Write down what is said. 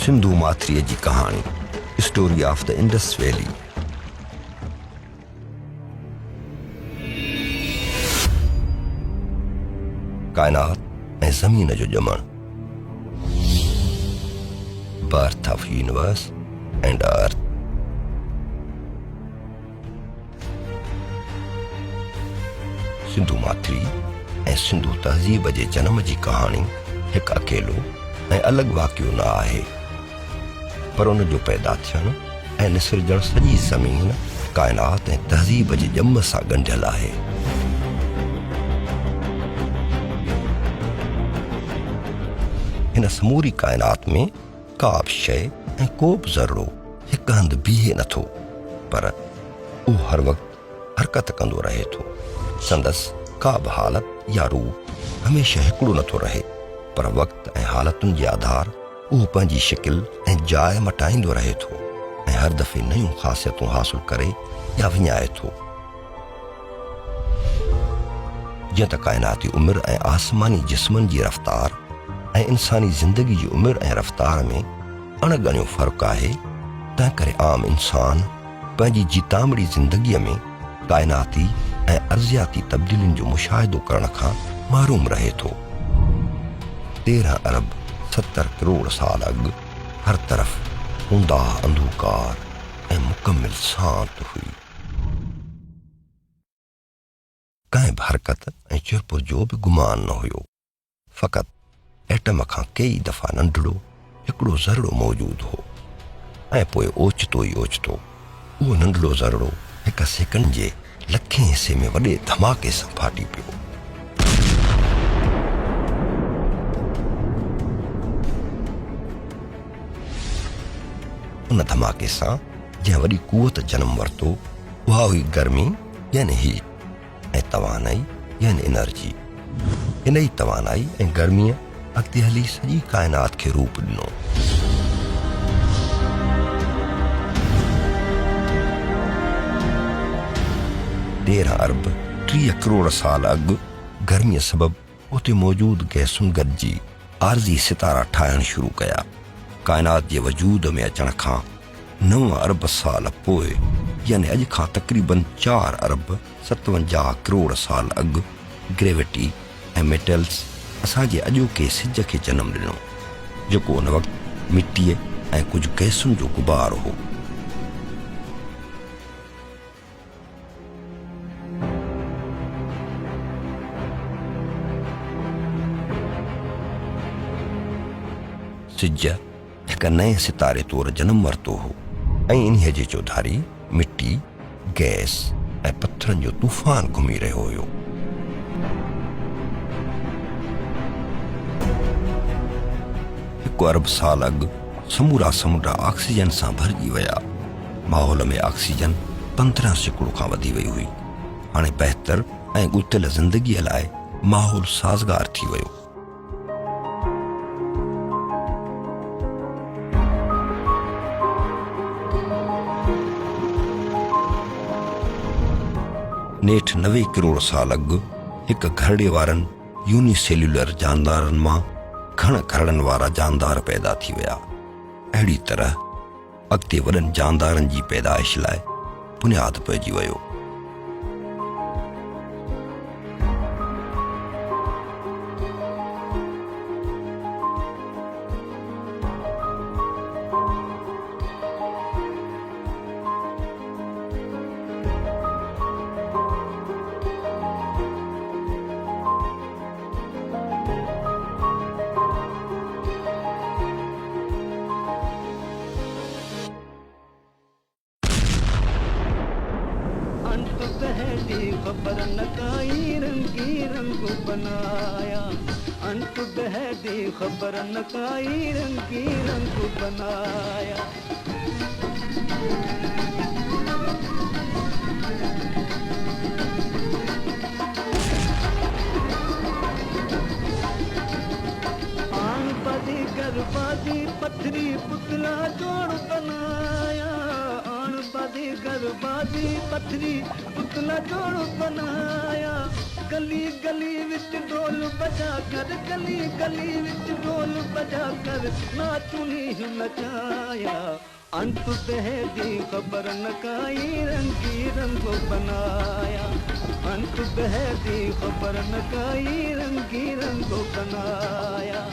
सिंधु माथरीअ जी कहानी, story of the Indus valley. कायनात ऐं ज़मीन जो ॼमण, birth of universe and earth. Sindhu माथरी ऐं सिंधु तहज़ीब जे जन्म जी कहानी हिकु अकेलो ऐं अलॻि वाक़ियो न आहे, पर उन जो पैदा थियण ऐं निसिरजण सॼी ज़मीन, कायनात ऐं तहज़ीब जे ॼम सां ॻंढियल आहे। हिन समूरी कायनात में का बि शइ ऐं को बि ज़र्रो हिकु हंधि बीहे नथो, पर उहो हर वक़्तु हरकत कंदो रहे थो। संदसि का बि हालत या रूप हमेशह हिकिड़ो नथो रहे, पर वक़्त ऐं हालतुनि जे आधार उहो पंहिंजी शिकिल ऐं जाइ मटाईंदो रहे थो ऐं हर दफ़े नयूं ख़ासियतूं हासिल करे या विञाए थो। जीअं त काइनाती उमिरि ऐं आसमानी जिस्मनि जी रफ़्तार ऐं इंसानी ज़िंदगी जी उमिरि ऐं रफ़्तार में अणगणियो फ़र्क़ु आहे, तंहिं करे आम इंसान पंहिंजी जीतामड़ी ज़िंदगीअ में काइनाती ऐं अर्ज़ियाती तब्दीलियुनि जो मुशाहिदो करण खां महरूम रहे थो। 13 अरब 70 करोड़ साल अॻु हर तरफ़ हूंदा अंधकार ऐं मुकमिल शांत हुई। कंहिं बि हरकत ऐं चुरपुर जो बि गुमान न हुयो। फ़क़ति एटम खां कई दफ़ा नंढड़ो हिकिड़ो ज़रड़ो मौजूदु हो, ऐं पोइ ओचितो ई ओचितो उहो नंढड़ो ज़रड़ो हिकु सेकंड जे लखे हिसे में वॾे धमाके सां फाटी पियो। उन धमाके सां जंहिं वॾी कुवत जनम वरितो, उहा हुई गर्मी यानी हीट ऐं तवानाई यानी एनर्जी। इन ई तवानाई ऐं गर्मीअ अॻिते हली सॼी काइनात खे रूप ॾिनो। तेरहं अरब 30 करोड़ साल अॻु गर्मीअ सबबि उते मौजूदु गैसुनि गॾिजी आरज़ी सितारा ठाहिण शुरू कया। काइनात जे वजूद में अचण खां 9 अरब साल पोइ, यानी अॼु खां तक़रीबन 4 अरब 57 करोड़ साल अॻु, ग्रेविटी ऐं मेटल्स असांजे अॼोके सिज खे जनम ॾिनो, जेको उन वक़्तु मिटीअ ऐं कुझु गैसुनि जो गुबार हो। सिज हिकु नए सितारे तौरु जनम वरितो हो ऐं इन्हीअ जे चौधारी मिटी, गैस ऐं पत्थरनि जो तूफ़ान घुमी रहियो हुयो। हिकु अरब साल अॻु समूरा समुंड ऑक्सीजन सां भरिजी विया। माहौल में ऑक्सीजन 15% खां वधी वई हुई। हाणे बहितर ऐं ॻुथियल ज़िंदगीअ लाइ माहौल साज़गार थी वियो। नेठि 90 करोड़ साल अॻु हिकु घरड़े वारनि यूनिसेल्युलर जानदारनि मां घण घरड़नि वारा जानदार पैदा थी विया। अहिड़ी तरह अॻिते वॾनि जानदारनि जी पैदाइश लाइ बुनियादु पइजी वियो। खबर न काई रंगी रंग बनाया, अंत बहदी खबर न काई रंगी रंग बनाया। आन बदी गरबादी पत्थरी पुतला जोड़ बनाया, आन बदी गरबादी पथरी पुतला जोड़ बनाया गली गली विच ढोल बजा कर गली गली विच ढोल बजा कर नाचुनी नचाया अंत बहदी खबर न काई रंगी रंगो बनाया अंत बहदी खबर न काई रंगी रंगो बनाया